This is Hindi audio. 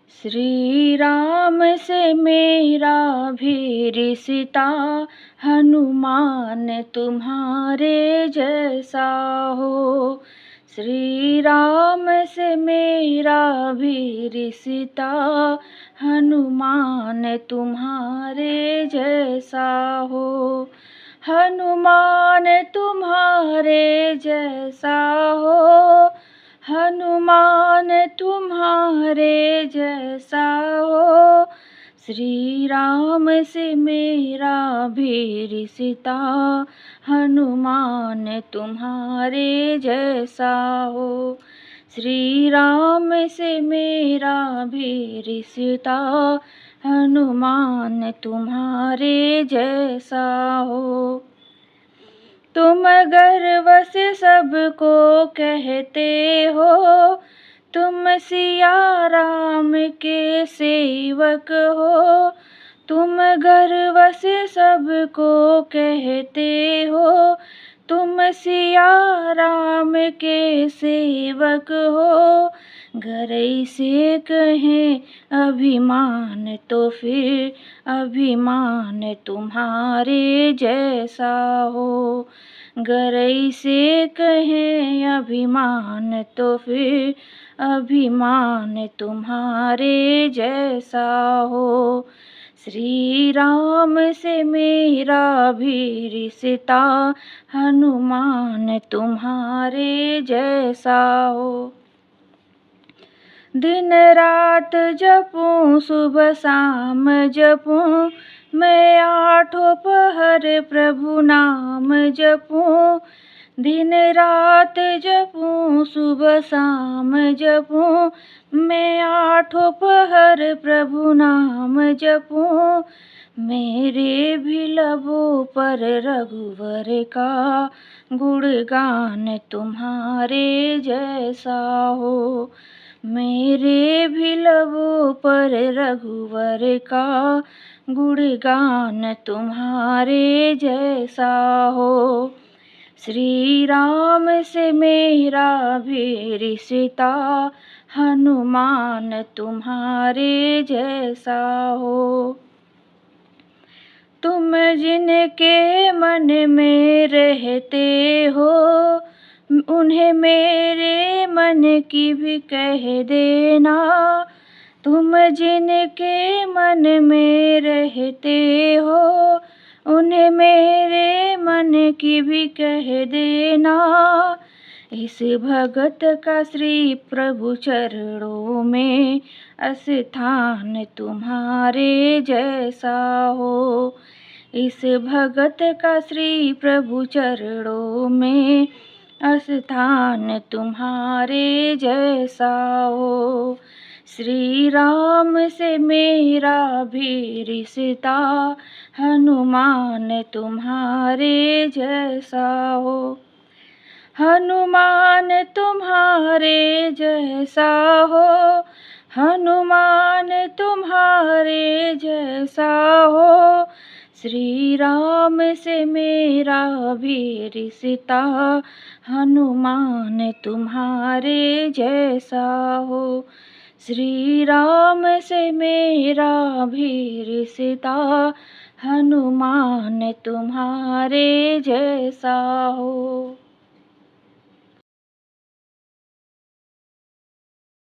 श्री राम से मेरा भी रिश्ता, हनुमान तुम्हारे जैसा हो। श्री राम से मेरा भी रिश्ता, हनुमान तुम्हारे जैसा हो। हनुमान तुम्हारे जैसा हो, हनुमान तुम्हारे जैसा हो। श्री राम से मेरा भी रिश्ता, हनुमान तुम्हारे जैसा हो। श्री राम से मेरा भी रिश्ता, हनुमान तुम्हारे जैसा हो। तुम गर्व से सबको कहते हो, तुम सिया राम के सेवक हो। तुम गर्व से सबको कहते हो, तुम सिया राम के सेवक हो। गरई से कहें अभिमान तो फिर अभिमान तुम्हारे जैसा हो। गरई से कहें अभिमान तो फिर अभिमान तुम्हारे जैसा हो। श्री राम से मेरा भी रिश्ता, हनुमान तुम्हारे जैसा हो। दिन रात जपूं सुबह शाम जपूं, मैं आठों पहर प्रभु नाम जपूं। दिन रात जपूं सुबह शाम जपूं, मैं आठों पहर प्रभु नाम जपूं। मेरे भी लबों पर रघुवर का गुणगान तुम्हारे जैसा हो। मेरे भी लबों पर रघुवर का गुणगान तुम्हारे जैसा हो। श्री राम से मेरा भी रिश्ता, हनुमान तुम्हारे जैसा हो। तुम जिनके मन में रहते हो, उन्हें मेरे मन की भी कह देना। तुम जिनके मन में रहते हो, उन्हें मेरे मन की भी कह देना। इस भगत का श्री प्रभु चरणों में स्थान तुम्हारे जैसा हो। इस भगत का श्री प्रभु चरणों में स्थान तुम्हारे जैसा हो। श्री राम से मेरा भी रिश्ता, हनुमान तुम्हारे जैसा हो। हनुमान तुम्हारे जैसा हो, हनुमान तुम्हारे जैसा हो। श्री राम से मेरा भी रिश्ता, हनुमान तुम्हारे जैसा हो। श्री राम से मेरा भी रिश्ता, हनुमान तुम्हारे जैसा हो।